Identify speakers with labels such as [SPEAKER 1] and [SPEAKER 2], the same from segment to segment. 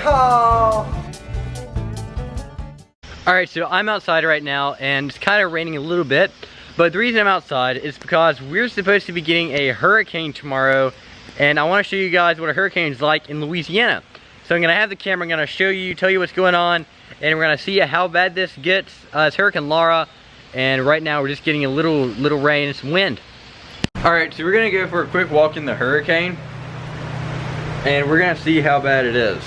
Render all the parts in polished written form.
[SPEAKER 1] Oh.
[SPEAKER 2] Alright, so I'm outside right now and it's kind of raining a little bit. But the reason I'm outside is because we're supposed to be getting a hurricane tomorrow. And I want to show you guys what a hurricane is like in Louisiana. So I'm going to have the camera, I'm going to show you, tell you what's going on. And we're going to see how bad this gets. It's Hurricane Laura. And right now we're just getting a little rain and some wind. Alright, so we're going to go for a quick walk in the hurricane. And we're going to see how bad it is.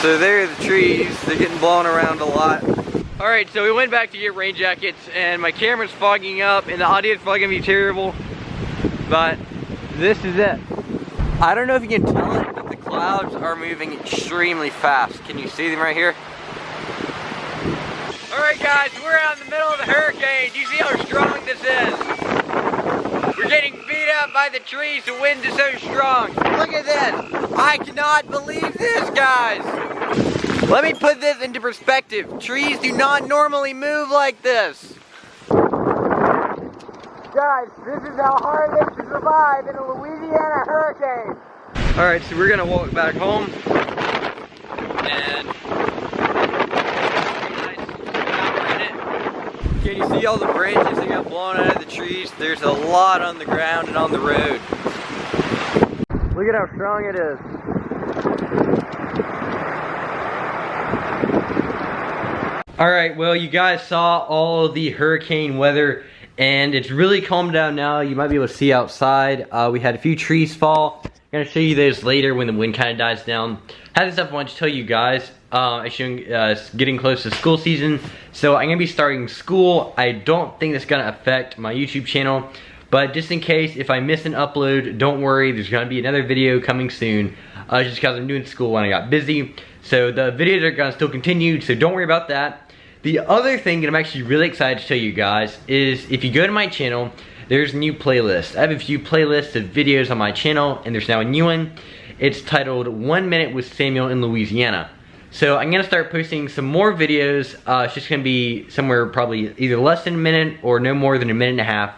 [SPEAKER 2] So there are the trees, they're getting blown around a lot. Alright, so we went back to get rain jackets and my camera's fogging up and the audio is probably going to be terrible. But this is it. I don't know if you can tell it, but the clouds are moving extremely fast. Can you see them right here? Alright guys, we're out in the middle of the hurricane. Do you see how strong this is? We're getting beat up by the trees, the wind is so strong. Look at this. I cannot believe this, guys. Let me put this into perspective. Trees do not normally move like this. Guys, this is how hard it is to survive in a Louisiana hurricane. Alright, so we're gonna walk back home. And can you see all the branches that got blown out of the trees? There's a lot on the ground and on the road. Look at how strong it is. Alright, well you guys saw all the hurricane weather and it's really calmed down now. You might be able to see outside. We had a few trees fall. I'm going to show you those later when the wind kind of dies down. I had this stuff I wanted to tell you guys. It's getting close to school season. So I'm going to be starting school. I don't think that's going to affect my YouTube channel. But just in case, if I miss an upload, don't worry. There's going to be another video coming soon. Just because I'm doing school when I got busy. So the videos are going to still continue. So don't worry about that. The other thing that I'm actually really excited to tell you guys is if you go to my channel, there's a new playlist. I have a few playlists of videos on my channel and there's now a new one. It's titled 1 Minute with Samuel in Louisiana. So I'm going to start posting some more videos. It's just going to be somewhere probably either less than a minute or no more than a minute and a half.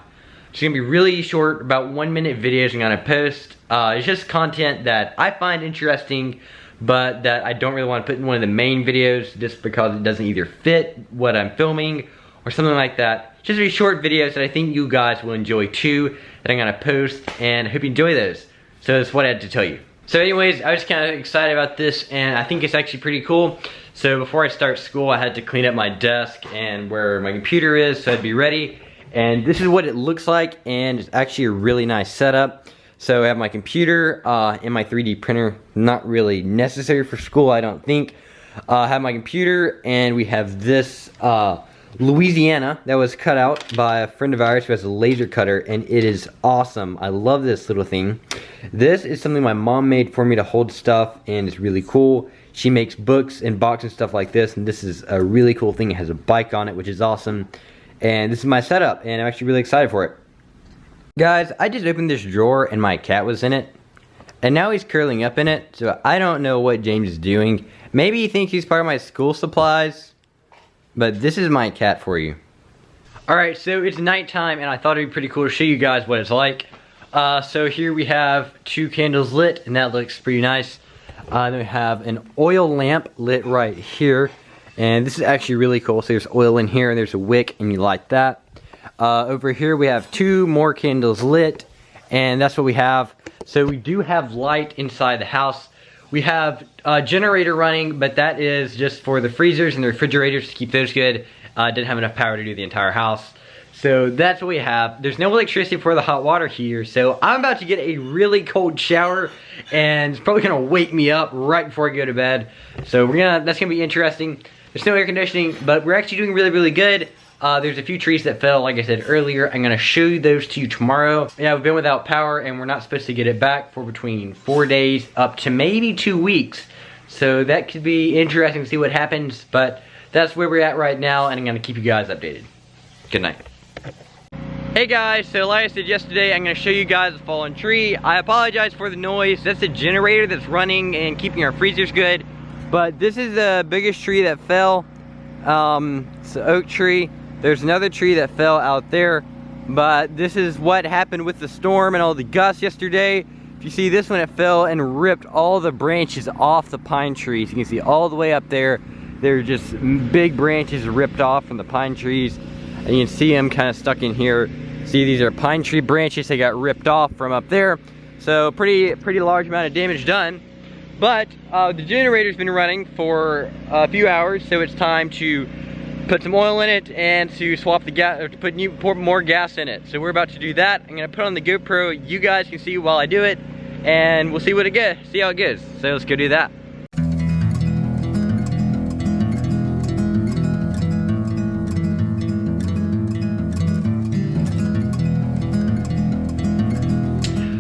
[SPEAKER 2] It's going to be really short, about 1 minute videos I'm going to post. It's just content that I find interesting, but that I don't really want to put in one of the main videos just because it doesn't either fit what I'm filming or something like that. Just very short videos that I think you guys will enjoy too, that I'm going to post, and I hope you enjoy those. So that's what I had to tell you. So anyways, I was kind of excited about this and I think it's actually pretty cool. So before I start school, I had to clean up my desk and where my computer is so I'd be ready. And this is what it looks like, and it's actually a really nice setup. So I have my computer and my 3D printer, not really necessary for school, I don't think. I have my computer and we have this Louisiana that was cut out by a friend of ours who has a laser cutter, and it is awesome. I love this little thing. This is something my mom made for me to hold stuff, and it's really cool. She makes books and boxes and stuff like this, and this is a really cool thing. It has a bike on it, which is awesome. And this is my setup, and I'm actually really excited for it. Guys, I just opened this drawer and my cat was in it. And now he's curling up in it, so I don't know what James is doing. Maybe he thinks he's part of my school supplies. But this is my cat for you. Alright, so it's nighttime and I thought it'd be pretty cool to show you guys what it's like. So here we have 2 candles lit and that looks pretty nice. Then we have an oil lamp lit right here. And this is actually really cool. So there's oil in here and there's a wick and you light that. Over here we have 2 more candles lit, and that's what we have. So we do have light inside the house. We have a generator running, but that is just for the freezers and the refrigerators to keep those good. Didn't have enough power to do the entire house. So that's what we have. There's no electricity for the hot water heater, so I'm about to get a really cold shower, and it's probably gonna wake me up right before I go to bed. So that's gonna be interesting. There's no air conditioning, but we're actually doing really, really good. There's a few trees that fell, like I said earlier. I'm going to show you those to you tomorrow. Yeah, we've been without power and we're not supposed to get it back for between 4 days up to maybe 2 weeks. So that could be interesting to see what happens, but that's where we're at right now and I'm going to keep you guys updated. Good night. Hey guys, so like I said yesterday, I'm going to show you guys the fallen tree. I apologize for the noise. That's the generator that's running and keeping our freezers good. But this is the biggest tree that fell. It's an oak tree. There's another tree that fell out there, but this is what happened with the storm and all the gusts yesterday. if you see this one, it fell and ripped all the branches off the pine trees. You can see all the way up there. They're just big branches ripped off from the pine trees. And you can see them kind of stuck in here. See, these are pine tree branches that got ripped off from up there. So pretty large amount of damage done. But the generator's been running for a few hours, so it's time to put some oil in it and to swap the gas, or to pour more gas in it. So we're about to do that. I'm gonna put on the GoPro. You guys can see while I do it, and we'll see what it goes. See how it goes. So let's go do that.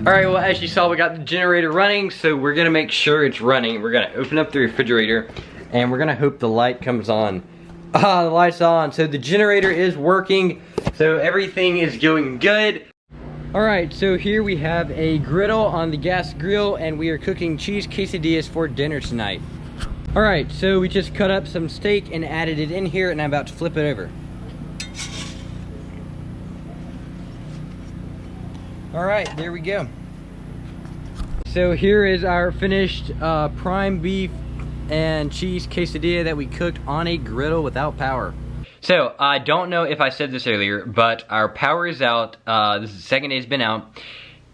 [SPEAKER 2] Alright, well, as you saw, we got the generator running, so we're gonna make sure it's running. We're gonna open up the refrigerator, and we're gonna hope the light comes on. Ah, the light's on. So the generator is working, so everything is going good. Alright, so here we have a griddle on the gas grill, and we are cooking cheese quesadillas for dinner tonight. Alright, so we just cut up some steak and added it in here, and I'm about to flip it over. Alright, there we go. So here is our finished prime beef and cheese quesadilla that we cooked on a griddle without power. So I don't know if I said this earlier, but our power is out. This is the second day it's been out.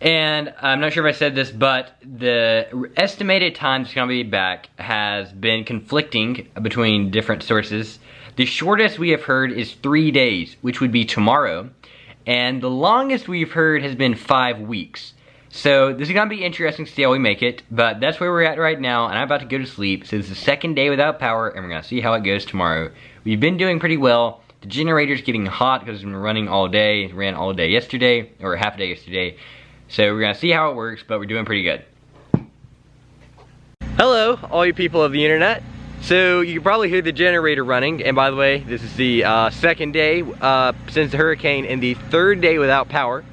[SPEAKER 2] And I'm not sure if I said this, but the estimated time it's gonna be back has been conflicting between different sources. The shortest we have heard is 3 days, which would be tomorrow. And the longest we've heard has been 5 weeks. So this is gonna be interesting to see how we make it, but that's where we're at right now, and I'm about to go to sleep. So this is the second day without power, and we're gonna see how it goes tomorrow. We've been doing pretty well. The generator's getting hot because it's been running all day. It ran all day yesterday, or half a day yesterday. So we're gonna see how it works, but we're doing pretty good. Hello, all you people of the internet. So you can probably hear the generator running, and by the way, this is the second day since the hurricane and the third day without power.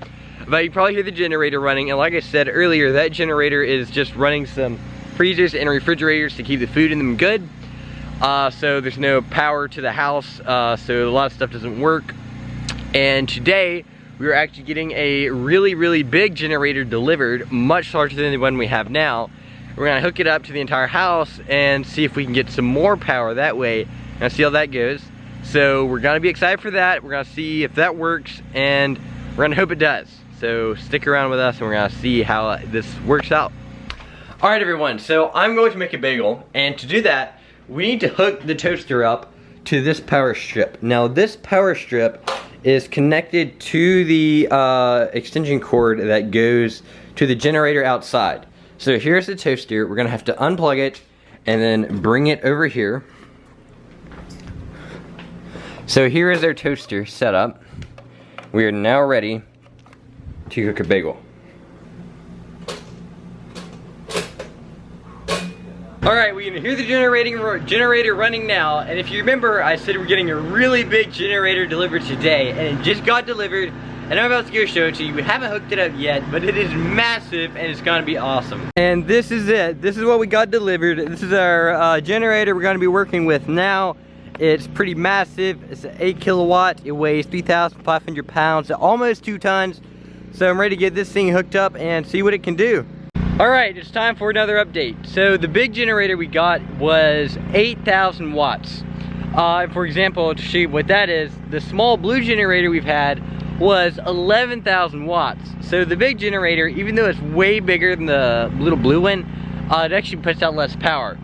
[SPEAKER 2] But you can probably hear the generator running, and like I said earlier, that generator is just running some freezers and refrigerators to keep the food in them good. So there's no power to the house, so a lot of stuff doesn't work. And today, we're actually getting a really big generator delivered, much larger than the one we have now. We're gonna hook it up to the entire house and see if we can get some more power that way, and see how that goes. So we're gonna be excited for that. We're gonna see if that works, and we're gonna hope it does. So stick around with us, and we're gonna see how this works out. All right, everyone, so I'm going to make a bagel, and to do that, we need to hook the toaster up to this power strip. Now, this power strip is connected to the extension cord that goes to the generator outside. So here's the toaster. We're gonna have to unplug it and then bring it over here. So here is our toaster set up. We are now ready to cook a bagel. Alright, we can hear the generator running now, and if you remember, I said we're getting a really big generator delivered today, and it just got delivered, and I'm about to go show it to you. We haven't hooked it up yet, but it is massive, and it's gonna be awesome. And this is it. This is what we got delivered. This is our generator we're gonna be working with now. It's pretty massive. It's an 8 kilowatt. It weighs 3,500 pounds, almost 2 tons. So I'm ready to get this thing hooked up and see what it can do. Alright, it's time for another update. So the big generator we got was 8,000 watts. For example, to show you what that is, the small blue generator we've had was 11,000 watts. So the big generator, even though it's way bigger than the little blue one, it actually puts out less power.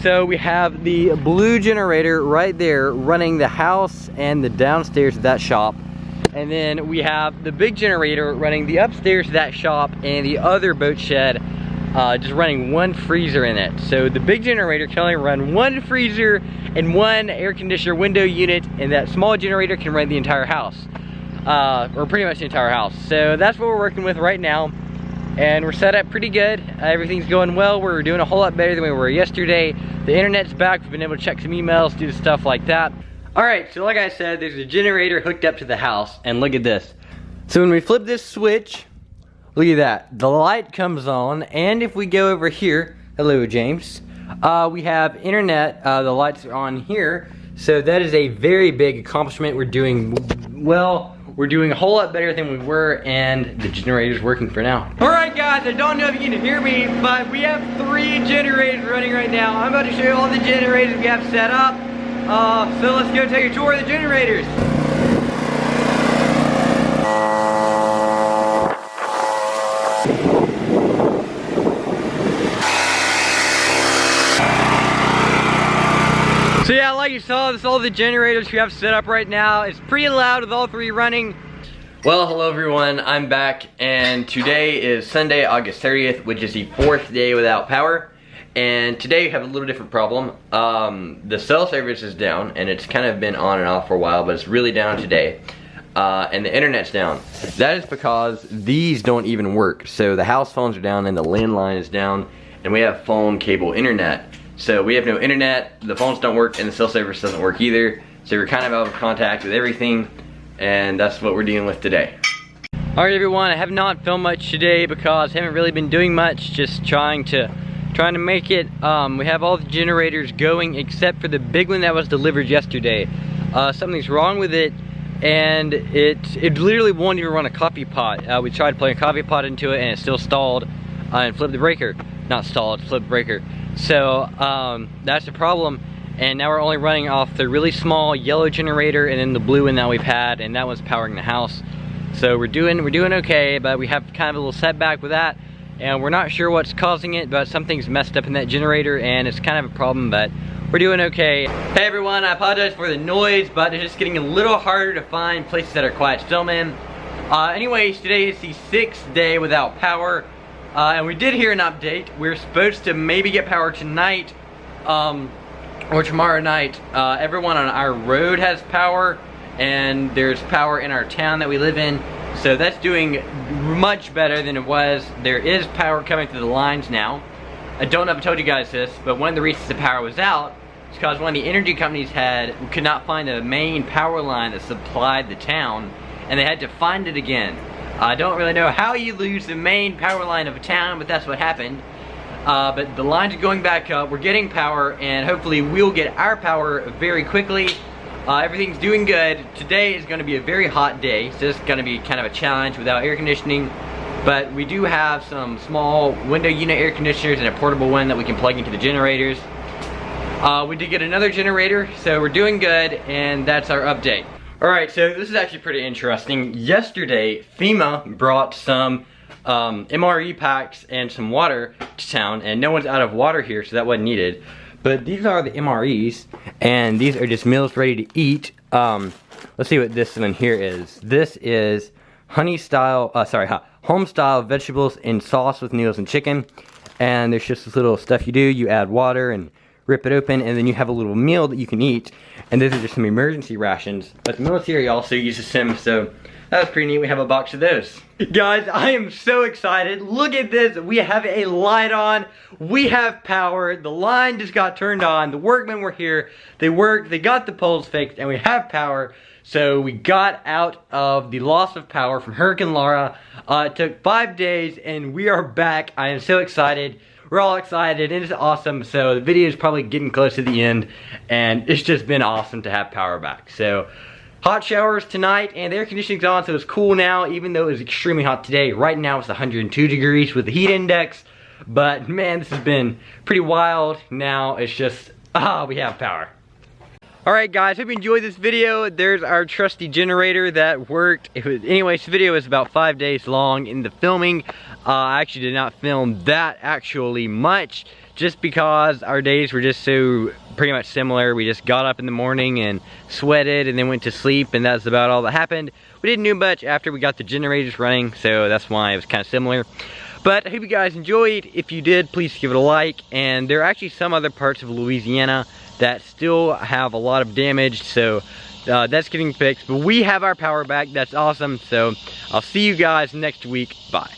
[SPEAKER 2] So we have the blue generator right there running the house and the downstairs of that shop. And then we have the big generator running the upstairs of that shop and the other boat shed, just running one freezer in it. So the big generator can only run one freezer and one air conditioner window unit, and that small generator can run the entire house. Or pretty much the entire house. So that's what we're working with right now. And we're set up pretty good. Everything's going well. We're doing a whole lot better than we were yesterday. The internet's back. We've been able to check some emails, do stuff like that. Alright, so like I said, there's a generator hooked up to the house, and look at this. So when we flip this switch, look at that. The light comes on, and if we go over here, hello James, we have internet, the lights are on here. So that is a very big accomplishment. We're doing well. we're doing a whole lot better than we were, and the generator's working for now. All right, guys, I don't know if you can hear me, but we have 3 generators running right now. I'm about to show you all the generators we have set up. So let's go take a tour of the generators. So yeah, like you saw, this is all the generators we have set up right now. It's pretty loud with all 3 running. Well, hello everyone, I'm back, and today is Sunday, August 30th, which is the 4th day without power. And today we have a little different problem. The cell service is down, and it's kind of been on and off for a while, but it's really down today. And the internet's down. That is because these don't even work. So the house phones are down, and the landline is down, and we have phone cable internet. So we have no internet, the phones don't work, and the cell service doesn't work either. So we're kind of out of contact with everything, and that's what we're dealing with today. Alright everyone, I have not filmed much today because I haven't really been doing much, just trying to make it. We have all the generators going except for the big one that was delivered yesterday. Something's wrong with it, and it literally won't even run a coffee pot. We tried putting a coffee pot into it, and it still stalled and flipped the breaker. Not stalled, flipped the breaker. So that's the problem, and now we're only running off the really small yellow generator and then the blue one that we've had, and that one's powering the house. So we're doing okay, but we have kind of a little setback with that, and we're not sure what's causing it, but something's messed up in that generator, and it's kind of a problem, but we're doing okay. Hey everyone, I apologize for the noise, but it's just getting a little harder to find places that are quiet to film in. Anyways, today is the 6th day without power. And we did hear an update. We're supposed to maybe get power tonight, or tomorrow night. Everyone on our road has power, and there's power in our town that we live in. So that's doing much better than it was. There is power coming through the lines now. I don't know if I told you guys this, but one of the reasons the power was out is because one of the energy companies could not find the main power line that supplied the town, and they had to find it again. I don't really know how you lose the main power line of a town, but that's what happened. But the lines are going back up, we're getting power, and hopefully we'll get our power very quickly. Everything's doing good. Today is going to be a very hot day, so it's going to be kind of a challenge without air conditioning. But we do have some small window unit air conditioners and a portable one that we can plug into the generators. We did get another generator, so we're doing good, and that's our update. Alright, so this is actually pretty interesting. Yesterday, FEMA brought some MRE packs and some water to town, and no one's out of water here, so that wasn't needed. But these are the MREs, and these are just meals ready to eat. Let's see what this one here is. This is home style vegetables in sauce with noodles and chicken. And there's just this little stuff you do. You add water and rip it open, and then you have a little meal that you can eat. And these are just some emergency rations, but the military also uses them, so that was pretty neat. We have a box of those. Guys, I am so excited. Look at this. We have a light on. We have power. The line just got turned on. The workmen were here. They worked. They got the poles fixed, and we have power. So we got out of the loss of power from Hurricane Laura. It took 5 days, and we are back. I am so excited. We're all excited, and it's awesome. So the video is probably getting close to the end, and it's just been awesome to have power back. So hot showers tonight, and the air conditioning's on, so it's cool now, even though it was extremely hot today. Right now it's 102 degrees with the heat index, but man, this has been pretty wild. Now it's just, we have power. Alright guys, hope you enjoyed this video. There's our trusty generator that worked. Anyways, the video was about 5 days long in the filming. I actually did not film that actually much, just because our days were just so pretty much similar. We just got up in the morning and sweated and then went to sleep, and that's about all that happened. We didn't do much after we got the generators running, so that's why it was kind of similar. But I hope you guys enjoyed. If you did, please give it a like. And there are actually some other parts of Louisiana that still have a lot of damage, so that's getting fixed. But we have our power back. That's awesome. So I'll see you guys next week. Bye.